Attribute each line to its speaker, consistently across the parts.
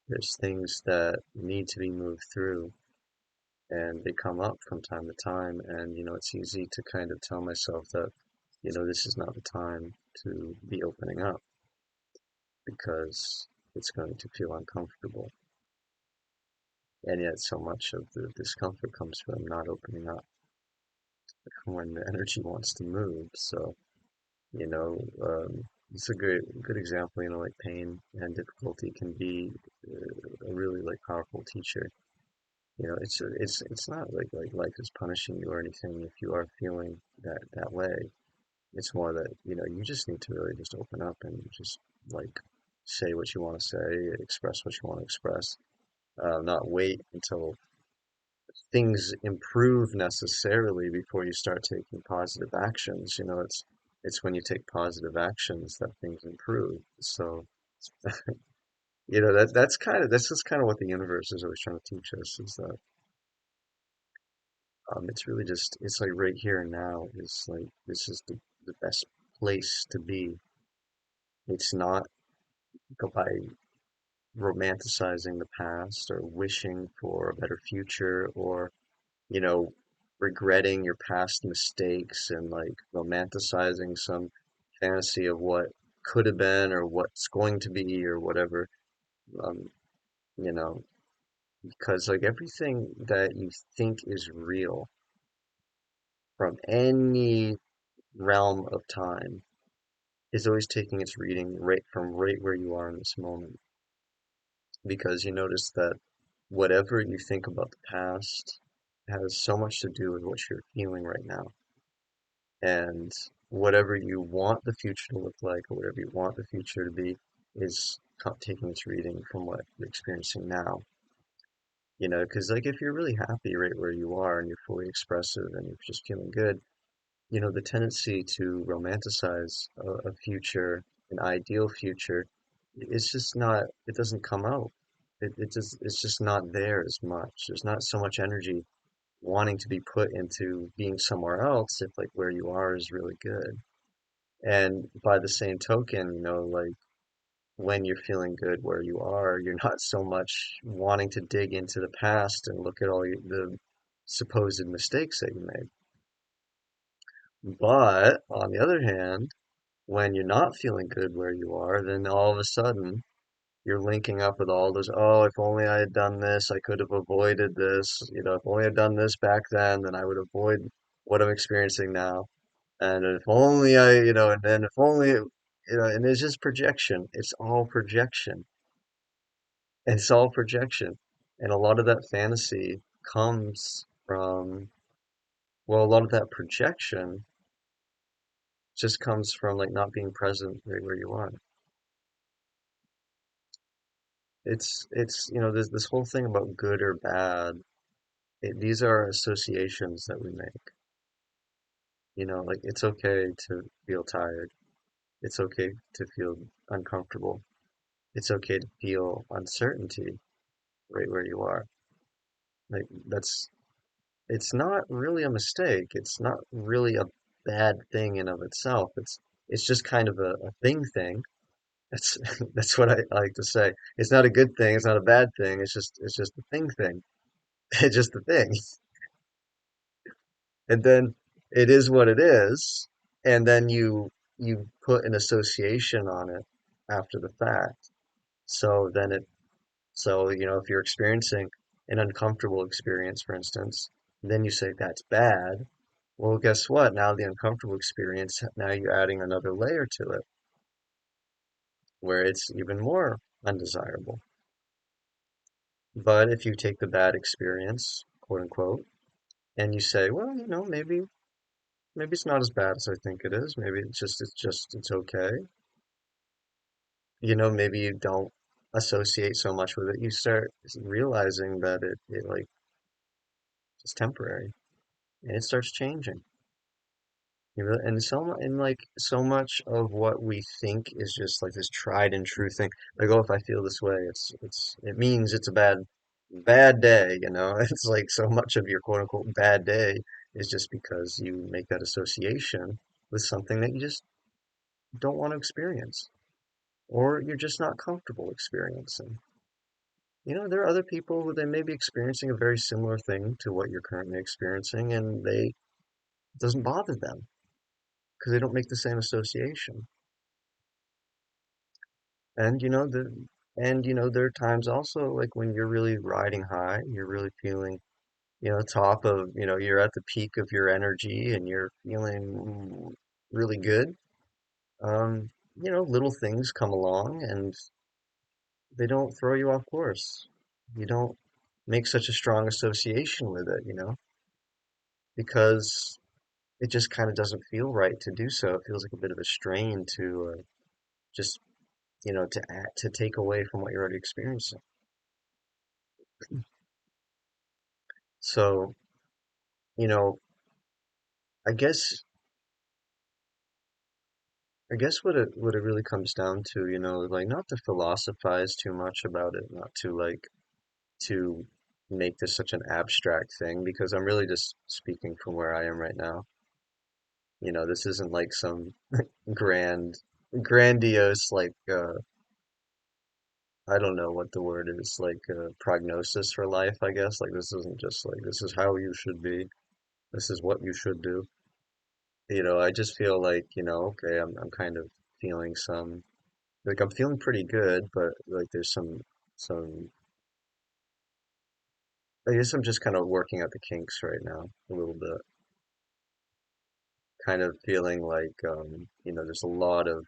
Speaker 1: There's things that need to be moved through, and they come up from time to time. And, it's easy to kind of tell myself that, this is not the time to be opening up because it's going to feel uncomfortable. And yet, so much of the discomfort comes from not opening up when the energy wants to move. So, you know, it's a good example. Like pain and difficulty can be a really like powerful teacher. It's not like life is punishing you or anything if you are feeling that way. It's more that you just need to really just open up and just like say what you want to say, express what you want to express. Not wait until things improve necessarily before you start taking positive actions. It's when you take positive actions that things improve. So, this is kind of what the universe is always trying to teach us is that it's really just it's like right here and now is like this is the best place to be. It's not go by romanticizing the past or wishing for a better future or you know, regretting your past mistakes and like romanticizing some fantasy of what could have been or what's going to be or whatever. Um, you know, because like everything that you think is real from any realm of time is always taking its reading right where you are in this moment. Because you notice that whatever you think about the past has so much to do with what you're feeling right now. And whatever you want the future to look like or whatever you want the future to be is taking its reading from what you're experiencing now. Because like if you're really happy right where you are and you're fully expressive and you're just feeling good, the tendency to romanticize a future, an ideal future, it's just not, it doesn't come out. It's just not there as much. There's not so much energy wanting to be put into being somewhere else if like where you are is really good. And by the same token, like when you're feeling good where you are, you're not so much wanting to dig into the past and look at all the supposed mistakes that you made. But on the other hand, when you're not feeling good where you are, then all of a sudden you're linking up with all those, oh, if only I had done this, I could have avoided this. If only I'd done this back then I would avoid what I'm experiencing now. And if only and then if only, and it's just projection. It's all projection. It's all projection. And a lot of that fantasy comes from, well, a lot of that projection just comes from like not being present right where you are. There's this whole thing about good or bad. These are associations that we make. Like it's okay to feel tired. It's okay to feel uncomfortable. It's okay to feel uncertainty right where you are. Like it's not really a mistake. It's not really a bad thing in of itself. It's just kind of a thing. That's that's what I like to say. It's not a good thing. It's not a bad thing. It's just a thing. It's just a thing. And then it is what it is. And then you put an association on it after the fact. So then it So, if you're experiencing an uncomfortable experience, for instance, then you say that's bad. Well, guess what? Now the uncomfortable experience, now you're adding another layer to it where it's even more undesirable. But if you take the bad experience, quote unquote, and you say, well, maybe it's not as bad as I think it is. Maybe it's okay. Maybe you don't associate so much with it. You start realizing that it like it's temporary and it starts changing. And like so much of what we think is just like this tried and true thing. Like, oh, if I feel this way, it means it's a bad day, It's like so much of your quote unquote bad day is just because you make that association with something that you just don't want to experience, or you're just not comfortable experiencing. there are other people who they may be experiencing a very similar thing to what you're currently experiencing, and it doesn't bother them because they don't make the same association. And there are times also like when you're really riding high, you're really feeling, top of, you're at the peak of your energy and you're feeling really good. Um, little things come along and they don't throw you off course. You don't make such a strong association with it, because it just kind of doesn't feel right to do so. It feels like a bit of a strain to just, to take away from what you're already experiencing. So, you know, I guess what it really comes down to, like not to philosophize too much about it, not to to make this such an abstract thing, because I'm really just speaking from where I am right now. This isn't like some grand, grandiose, like I don't know what the word is, like prognosis for life, I guess. Like this isn't just like this is how you should be. This is what you should do. I just feel like, okay, I'm kind of feeling some like I'm feeling pretty good, but like there's some I guess I'm just kind of working out the kinks right now a little bit. Kind of feeling like there's a lot of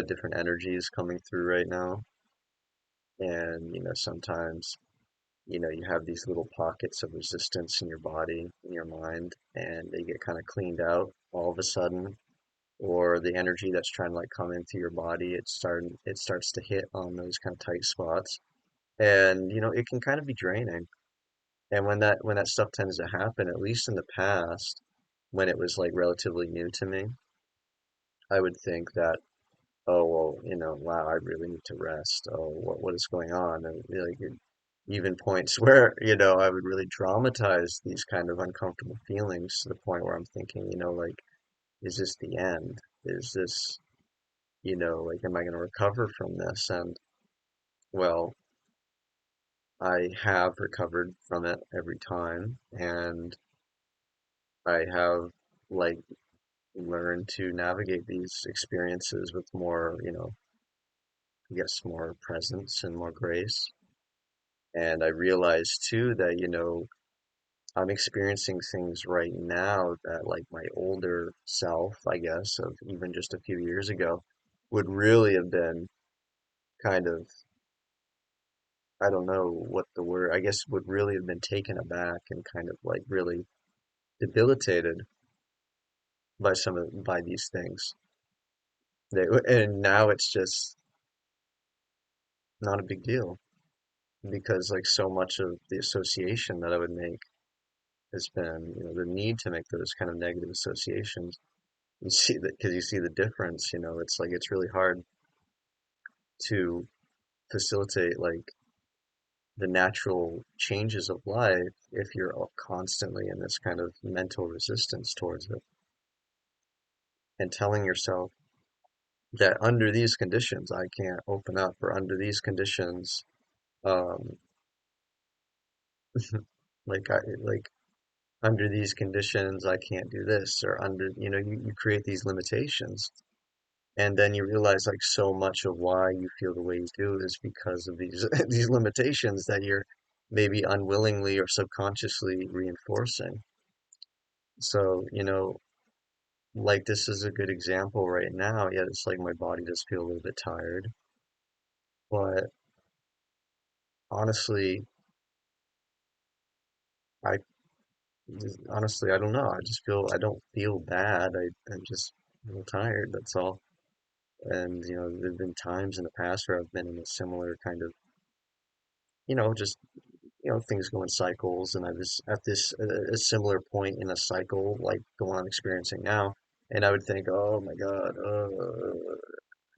Speaker 1: different energies coming through right now. And sometimes you have these little pockets of resistance in your body, in your mind, and they get kind of cleaned out all of a sudden, or the energy that's trying to like come into your body, it starts to hit on those kind of tight spots, and it can kind of be draining. And when that stuff tends to happen, at least in the past, when it was like relatively new to me, I would think that, oh well, wow, I really need to rest. Oh, what is going on? And like even points where I would really dramatize these kind of uncomfortable feelings to the point where I'm thinking, like, is this the end? Is this, like, am I going to recover from this? And well, I have recovered from it every time, and I have like learned to navigate these experiences with more, I guess more presence and more grace. And I realized too that, I'm experiencing things right now that like my older self, I guess, of even just a few years ago, would really have been kind of, I don't know what the word, I guess would really have been taken aback and kind of like really debilitated by these things. And now it's just not a big deal because like so much of the association that I would make has been, the need to make those kind of negative associations. You see that because you see the difference, it's like it's really hard to facilitate like the natural changes of life if you're constantly in this kind of mental resistance towards it, and telling yourself that under these conditions I can't open up, or under these conditions um like under these conditions I can't do this, or under you create these limitations. And then you realize like so much of why you feel the way you do is because of these these limitations that you're maybe unwillingly or subconsciously reinforcing. So, like this is a good example right now. Yeah, it's like my body does feel a little bit tired, but honestly, I honestly I don't know. I don't feel bad. I'm just a little tired, that's all. And there've been times in the past where I've been in a similar kind of, just things go in cycles, and I was at this a similar point in a cycle like the one I'm experiencing now, and I would think, oh my God,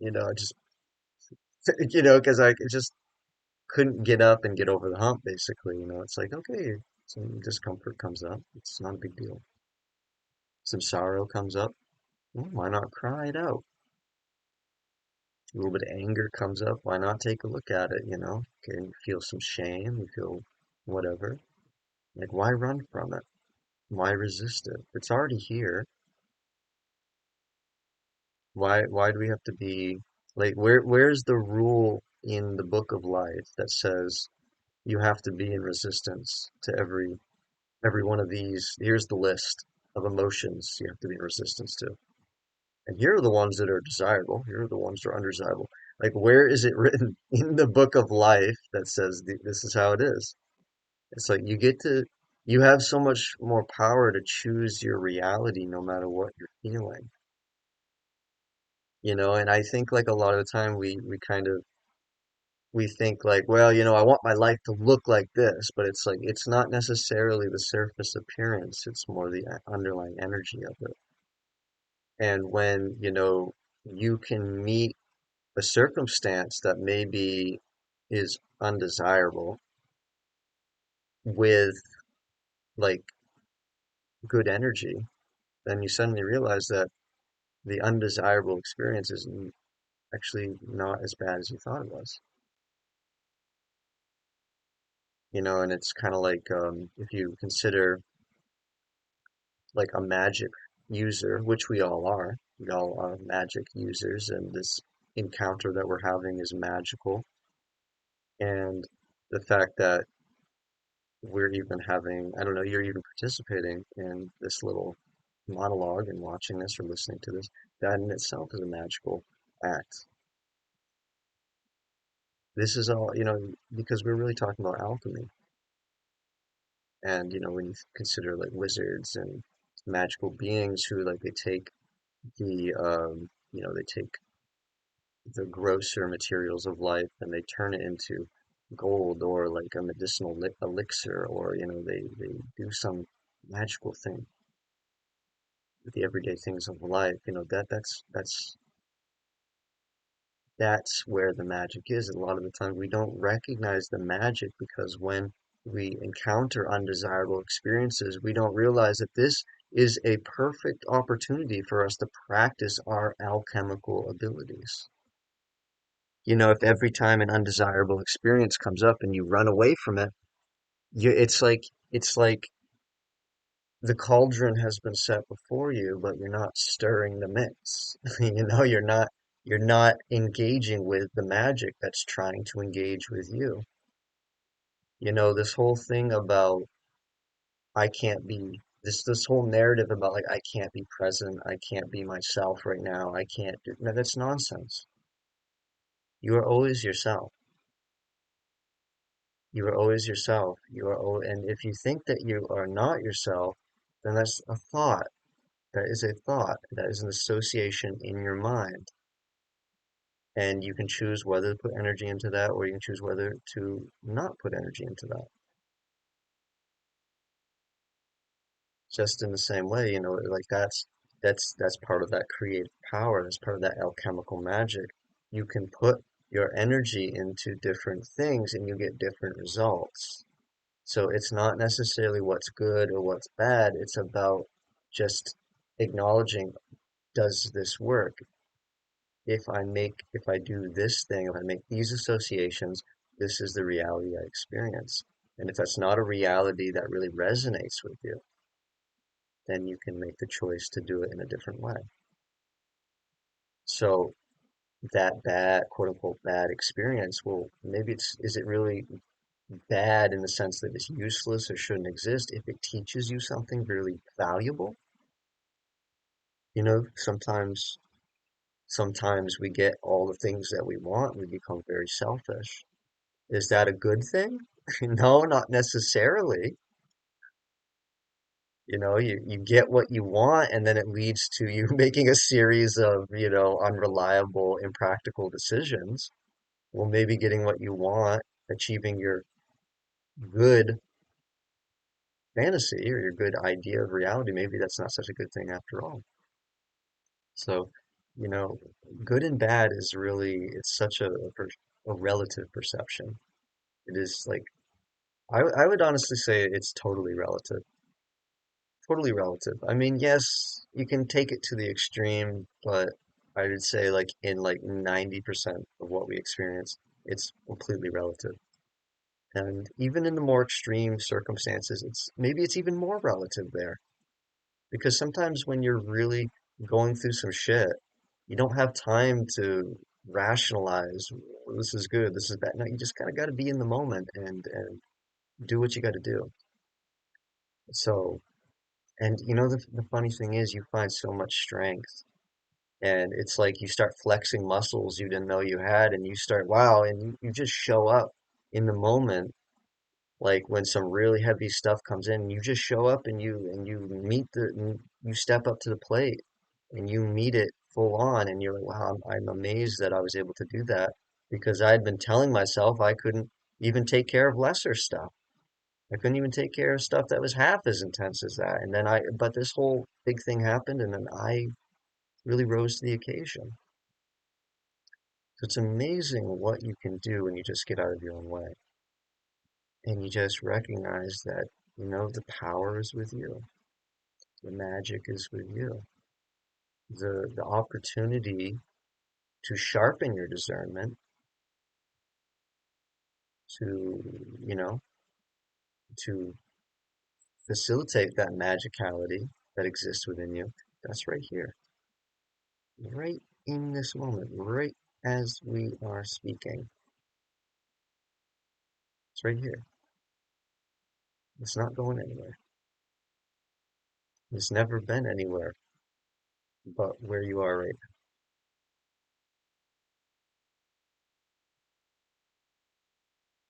Speaker 1: I just because I just couldn't get up and get over the hump. Basically, it's like okay, some discomfort comes up, it's not a big deal. Some sorrow comes up, well, why not cry it out? A little bit of anger comes up, why not take a look at it, you know? Okay, you feel some shame, you feel whatever. Like, why run from it? Why resist it? It's already here. Why do we have to be like where's the rule in the book of life that says you have to be in resistance to every one of these? Here's the list of emotions you have to be in resistance to. And here are the ones that are desirable. Here are the ones that are undesirable. Like, where is it written in the book of life that says this is how it is? It's like you have so much more power to choose your reality no matter what you're feeling, you know? And I think like a lot of the time we kind of we think like, well, you know, I want my life to look like this, but it's like it's not necessarily the surface appearance, it's more the underlying energy of it. And when, you know, you can meet a circumstance that maybe is undesirable with like good energy, then you suddenly realize that the undesirable experience is actually not as bad as you thought it was. You know, and it's kind of like if you consider like a magic user, which we all are magic users, and this encounter that we're having is magical. And the fact that we're even having, I don't know, you're even participating in this little monologue and watching this or listening to this, that in itself is a magical act. This is all, you know, because we're really talking about alchemy. And, you know, when you consider like wizards and magical beings who like they take they take the grosser materials of life and they turn it into gold or like a medicinal elixir or, you know, they do some magical thing with the everyday things of life. You know, that's where the magic is. A lot of the time we don't recognize the magic because when we encounter undesirable experiences, we don't realize that this is a perfect opportunity for us to practice our alchemical abilities. You know, if every time an undesirable experience comes up and you run away from it, it's like the cauldron has been set before you, but you're not stirring the mix. You know, you're not engaging with the magic that's trying to engage with you. You know, this whole thing about I can't be this whole narrative about like I can't be present, I can't be myself right now, I can't do no, that's nonsense. You are always yourself. You are always yourself. And if you think that you are not yourself, then that's a thought. That is a thought. That is an association in your mind. And you can choose whether to put energy into that or you can choose whether to not put energy into that. Just in the same way, you know, like that's part of that creative power. That's part of that alchemical magic. You can put your energy into different things and you get different results. So it's not necessarily what's good or what's bad. It's about just acknowledging, does this work? If I do this thing, if I make these associations, this is the reality I experience. And if that's not a reality that really resonates with you, then you can make the choice to do it in a different way. So that bad, quote unquote, bad experience, well, maybe is it really bad in the sense that it's useless or shouldn't exist if it teaches you something really valuable? You know, sometimes we get all the things that we want, we become very selfish. Is that a good thing? No, not necessarily. You know, you get what you want, and then it leads to you making a series of, you know, unreliable, impractical decisions. Well, maybe getting what you want, achieving your good fantasy or your good idea of reality, maybe that's not such a good thing after all. So, you know, good and bad is really, it's such a relative perception. It is like, I would honestly say it's totally relative. Totally relative. I mean, yes, you can take it to the extreme, but I would say like in like 90% of what we experience, it's completely relative. And even in the more extreme circumstances, it's even more relative there. Because sometimes when you're really going through some shit, you don't have time to rationalize, "Well, this is good, this is bad." No, you just kind of got to be in the moment and do what you got to do. So, and the funny thing is, you find so much strength, and it's like you start flexing muscles you didn't know you had, and you start, wow, and you just show up in the moment. Like when some really heavy stuff comes in, you just show up and you step up to the plate and you meet it full on, and you're like, wow, I'm amazed that I was able to do that because I had been telling myself I couldn't even take care of lesser stuff. I couldn't even take care of stuff that was half as intense as that. And then but this whole big thing happened, and then I really rose to the occasion. So it's amazing what you can do when you just get out of your own way and you just recognize that, the power is with you. The magic is with you. The opportunity to sharpen your discernment, to, you know, to facilitate that magicality that exists within you, that's right here, right in this moment, right as we are speaking. It's right here. It's not going anywhere. It's never been anywhere but where you are right